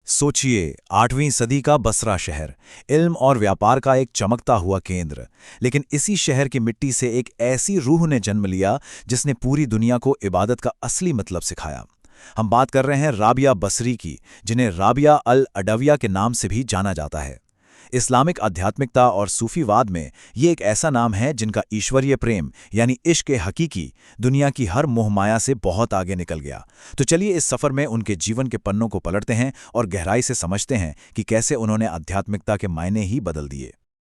सोचिए, 8वीं सदी का बसरा शहर, इल्म और व्यापार का एक चमकता हुआ केंद्र। लेकिन इसी शहर की मिट्टी से एक ऐसी रूह ने जन्म लिया जिसने पूरी दुनिया को इबादत का असली मतलब सिखाया। हम बात कर रहे हैं राबिया बसरी की, जिन्हें राबिया अल अडविया के नाम से भी जाना जाता है। इस्लामिक आध्यात्मिकता और सूफीवाद में ये एक ऐसा नाम है जिनका ईश्वरीय प्रेम यानी इश्क हकीकी दुनिया की हर मोहमाया से बहुत आगे निकल गया। तो चलिए इस सफ़र में उनके जीवन के पन्नों को पलटते हैं और गहराई से समझते हैं कि कैसे उन्होंने आध्यात्मिकता के मायने ही बदल दिए।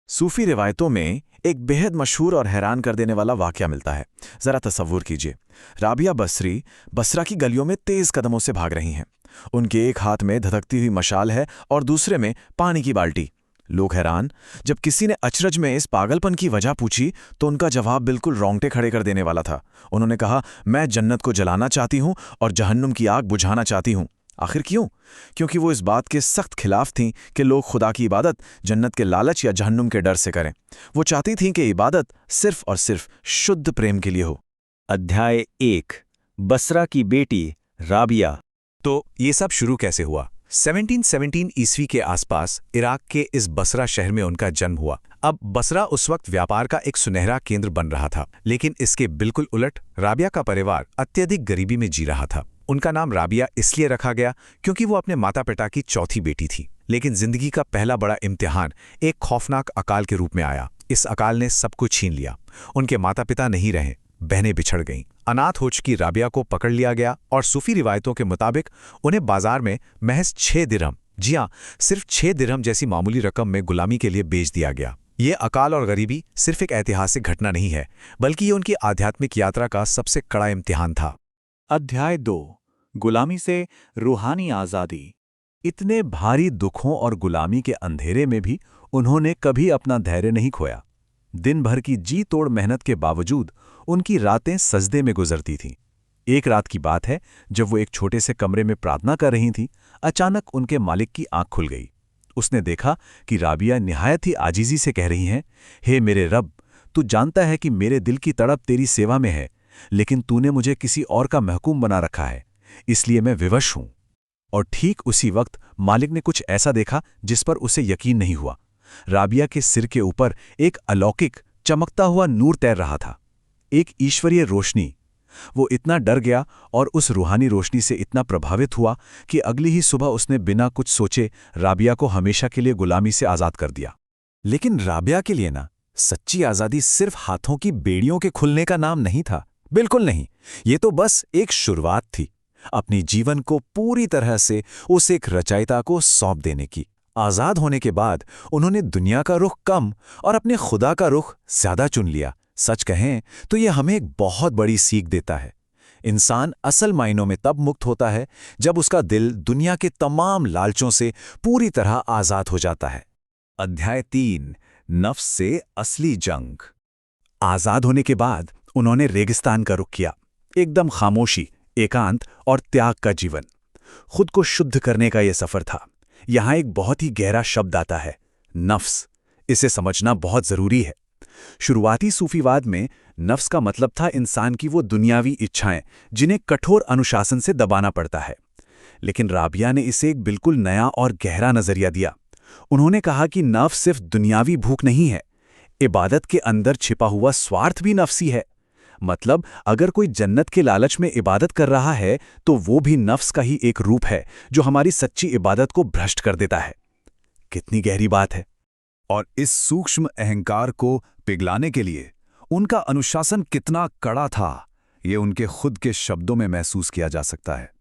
सूफी रिवायतों में एक बेहद मशहूर और हैरान कर देने वाला वाकया मिलता है। जरा तसव्वुर कीजिए, राबिया बसरी बसरा की गलियों में तेज कदमों से भाग रही हैं। उनके एक हाथ में धधकती हुई मशाल है और दूसरे में पानी की बाल्टी। लोग हैरान। जब किसी ने अचरज में इस पागलपन की वजह पूछी तो उनका जवाब बिल्कुल रोंगटे खड़े कर देने वाला था। उन्होंने कहा, मैं जन्नत को जलाना चाहती हूं और जहन्नुम की आग बुझाना चाहती हूं। आखिर क्यों? क्योंकि वो इस बात के सख्त खिलाफ थीं कि लोग खुदा की इबादत जन्नत के लालच या जहन्नुम के डर से करें। वो चाहती थीं कि इबादत सिर्फ और सिर्फ शुद्ध प्रेम के लिए हो। अध्याय 1, बसरा की बेटी राबिया। तो ये सब शुरू कैसे हुआ? 1717 ईस्वी के आसपास इराक के इस बसरा शहर में उनका जन्म हुआ। अब बसरा उस वक्त व्यापार का एक सुनहरा केंद्र बन रहा था, लेकिन इसके बिल्कुल उलट राबिया का परिवार अत्यधिक गरीबी में जी रहा था। उनका नाम राबिया इसलिए रखा गया क्योंकि वो अपने माता पिता की चौथी बेटी थी। लेकिन जिंदगी का पहला बड़ा इम्तिहान एक खौफनाक अकाल के रूप में आया। इस अकाल ने सब कुछ छीन लिया। उनके माता पिता नहीं रहे, बहनें बिछड़ गईं। अनाथ हो चुकी राबिया को पकड़ लिया गया और सूफी रिवायतों के मुताबिक उन्हें बाजार में महज 6 दिरहम, जी हाँ, सिर्फ 6 दिरहम जैसी मामूली रकम में गुलामी के लिए बेच दिया गया। ये अकाल और गरीबी सिर्फ एक ऐतिहासिक घटना नहीं है, बल्कि ये उनकी आध्यात्मिक यात्रा का सबसे कड़ा इम्तिहान था। अध्याय 2, गुलामी से रूहानी आज़ादी। इतने भारी दुखों और गुलामी के अंधेरे में भी उन्होंने कभी अपना धैर्य नहीं खोया। दिन भर की जी तोड़ मेहनत के बावजूद उनकी रातें सजदे में गुजरती थीं। एक रात की बात है, जब वो एक छोटे से कमरे में प्रार्थना कर रही थीं, अचानक उनके मालिक की आंख खुल गई। उसने देखा कि राबिया निहायत ही आजीजी से कह रही हैं, हे मेरे रब, तू जानता है कि मेरे दिल की तड़प तेरी सेवा में है, लेकिन तूने मुझे किसी और का महकूम बना रखा है, इसलिए मैं विवश हूं। और ठीक उसी वक्त मालिक ने कुछ ऐसा देखा जिस पर उसे यकीन नहीं हुआ। राबिया के सिर के ऊपर एक अलौकिक चमकता हुआ नूर तैर रहा था, एक ईश्वरीय रोशनी। वो इतना डर गया और उस रूहानी रोशनी से इतना प्रभावित हुआ कि अगली ही सुबह उसने बिना कुछ सोचे राबिया को हमेशा के लिए गुलामी से आज़ाद कर दिया। लेकिन राबिया के लिए ना, सच्ची आज़ादी सिर्फ हाथों की बेड़ियों के खुलने का नाम नहीं था। बिल्कुल नहीं। ये तो बस एक शुरुआत थी, अपनी जीवन को पूरी तरह से उस एक रचयिता को सौंप देने की। आज़ाद होने के बाद उन्होंने दुनिया का रुख कम और अपने खुदा का रुख ज्यादा चुन लिया। सच कहें तो ये हमें एक बहुत बड़ी सीख देता है। इंसान असल मायनों में तब मुक्त होता है जब उसका दिल दुनिया के तमाम लालचों से पूरी तरह आज़ाद हो जाता है। अध्याय 3, नफ्स से असली जंग। आज़ाद होने के बाद उन्होंने रेगिस्तान का रुख किया। एकदम खामोशी, एकांत और त्याग का जीवन। खुद को शुद्ध करने का यह सफ़र था। यहाँ एक बहुत ही गहरा शब्द आता है, नफ्स। इसे समझना बहुत ज़रूरी है। शुरुआती सूफीवाद में नफ्स का मतलब था इंसान की वो दुनियावी इच्छाएं जिन्हें कठोर अनुशासन से दबाना पड़ता है। लेकिन राबिया ने इसे एक बिल्कुल नया और गहरा नजरिया दिया। उन्होंने कहा कि नफ्स सिर्फ दुनियावी भूख नहीं है, इबादत के अंदर छिपा हुआ स्वार्थ भी नफ्सी है। मतलब अगर कोई जन्नत के लालच में इबादत कर रहा है तो वो भी नफ्स का ही एक रूप है जो हमारी सच्ची इबादत को भ्रष्ट कर देता है। कितनी गहरी बात है। और इस सूक्ष्म अहंकार को पिघलाने के लिए उनका अनुशासन कितना कड़ा था, ये उनके खुद के शब्दों में महसूस किया जा सकता है।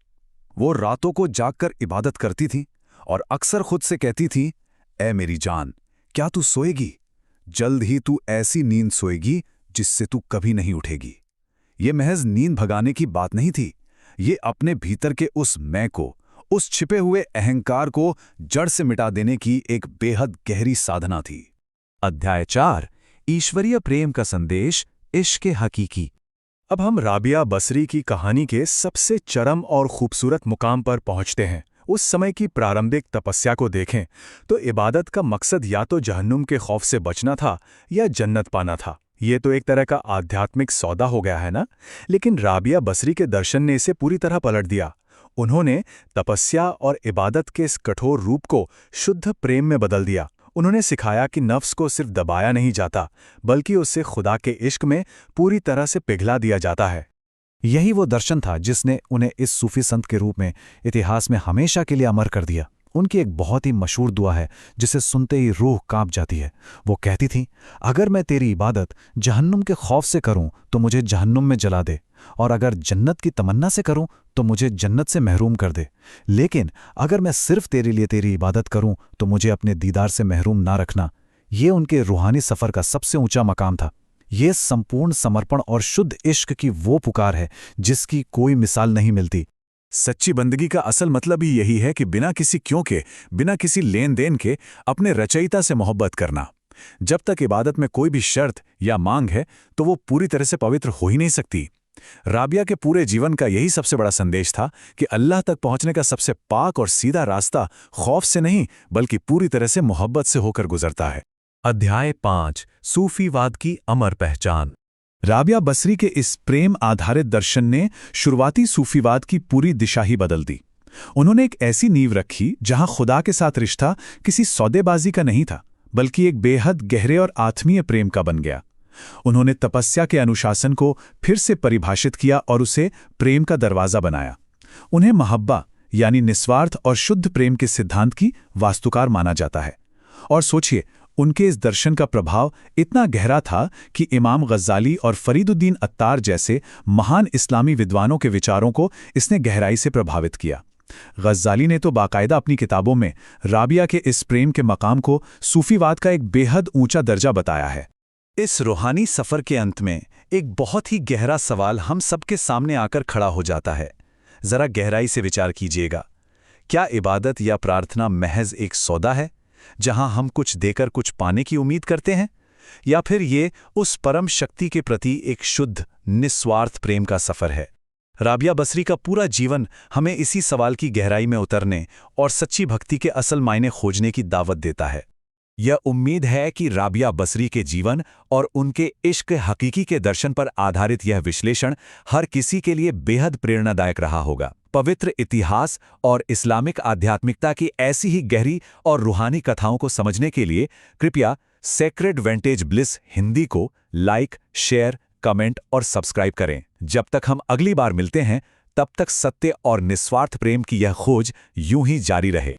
वो रातों को जागकर इबादत करती थी और अक्सर खुद से कहती थी, ऐ मेरी जान, क्या तू सोएगी? जल्द ही तू ऐसी नींद सोएगी जिससे तू कभी नहीं उठेगी। ये महज नींद भगाने की बात नहीं थी, ये अपने भीतर के उस मैं को, उस छिपे हुए अहंकार को जड़ से मिटा देने की एक बेहद गहरी साधना थी। अध्याय 4, ईश्वरीय प्रेम का संदेश, इश्क हकीकी। अब हम राबिया बसरी की कहानी के सबसे चरम और खूबसूरत मुकाम पर पहुंचते हैं। उस समय की प्रारंभिक तपस्या को देखें तो इबादत का मकसद या तो जहन्नुम के खौफ से बचना था या जन्नत पाना था। ये तो एक तरह का आध्यात्मिक सौदा हो गया है ना। लेकिन राबिया बसरी के दर्शन ने इसे पूरी तरह पलट दिया। उन्होंने तपस्या और इबादत के इस कठोर रूप को शुद्ध प्रेम में बदल दिया। उन्होंने सिखाया कि नफ्स को सिर्फ दबाया नहीं जाता, बल्कि उससे खुदा के इश्क में पूरी तरह से पिघला दिया जाता है। यही वो दर्शन था जिसने उन्हें इस सूफी संत के रूप में इतिहास में हमेशा के लिए अमर कर दिया। उनकी एक बहुत ही मशहूर दुआ है जिसे सुनते ही रूह कांप जाती है। वो कहती थी, अगर मैं तेरी इबादत जहन्नुम के खौफ से करूं तो मुझे जहन्नुम में जला दे, और अगर जन्नत की तमन्ना से करूं तो मुझे जन्नत से महरूम कर दे। लेकिन अगर मैं सिर्फ तेरे लिए तेरी इबादत करूं तो मुझे अपने दीदार से महरूम ना रखना। ये उनके रूहानी सफ़र का सबसे ऊंचा मकाम था। ये संपूर्ण समर्पण और शुद्ध इश्क की वो पुकार है जिसकी कोई मिसाल नहीं मिलती। सच्ची बंदगी का असल मतलब ही यही है कि बिना किसी क्यों के, बिना किसी लेन देन के अपने रचयिता से मोहब्बत करना। जब तक इबादत में कोई भी शर्त या मांग है तो वो पूरी तरह से पवित्र हो ही नहीं सकती। राबिया के पूरे जीवन का यही सबसे बड़ा संदेश था कि अल्लाह तक पहुंचने का सबसे पाक और सीधा रास्ता खौफ से नहीं बल्कि पूरी तरह से मोहब्बत से होकर गुजरता है। अध्याय 5 सूफीवाद की अमर पहचान। राबिया बसरी के इस प्रेम आधारित दर्शन ने शुरुआती सूफीवाद की पूरी दिशा ही बदल दी। उन्होंने एक ऐसी नींव रखी जहां खुदा के साथ रिश्ता किसी सौदेबाजी का नहीं था, बल्कि एक बेहद गहरे और आत्मीय प्रेम का बन गया। उन्होंने तपस्या के अनुशासन को फिर से परिभाषित किया और उसे प्रेम का दरवाज़ा बनाया। उन्हें महब्बा यानी निस्वार्थ और शुद्ध प्रेम के सिद्धांत की वास्तुकार माना जाता है। और सोचिए, उनके इस दर्शन का प्रभाव इतना गहरा था कि इमाम गज़ाली और फरीदुद्दीन अत्तार जैसे महान इस्लामी विद्वानों के विचारों को इसने गहराई से प्रभावित किया। गज़ाली ने तो बाकायदा अपनी किताबों में राबिया के इस प्रेम के मकाम को सूफीवाद का एक बेहद ऊंचा दर्जा बताया है। इस रूहानी सफ़र के अंत में एक बहुत ही गहरा सवाल हम सबके सामने आकर खड़ा हो जाता है। ज़रा गहराई से विचार कीजिएगा, क्या इबादत या प्रार्थना महज एक सौदा है जहां हम कुछ देकर कुछ पाने की उम्मीद करते हैं, या फिर ये उस परम शक्ति के प्रति एक शुद्ध निस्वार्थ प्रेम का सफ़र है? राबिया बसरी का पूरा जीवन हमें इसी सवाल की गहराई में उतरने और सच्ची भक्ति के असल मायने खोजने की दावत देता है। यह उम्मीद है कि राबिया बसरी के जीवन और उनके इश्क हकीकी के दर्शन पर आधारित यह विश्लेषण हर किसी के लिए बेहद प्रेरणादायक रहा होगा। पवित्र इतिहास और इस्लामिक आध्यात्मिकता की ऐसी ही गहरी और रूहानी कथाओं को समझने के लिए कृपया सेक्रेड वेंटेज ब्लिस हिंदी को लाइक, शेयर, कमेंट और सब्सक्राइब करें। जब तक हम अगली बार मिलते हैं, तब तक सत्य और निस्वार्थ प्रेम की यह खोज यूं ही जारी रहे।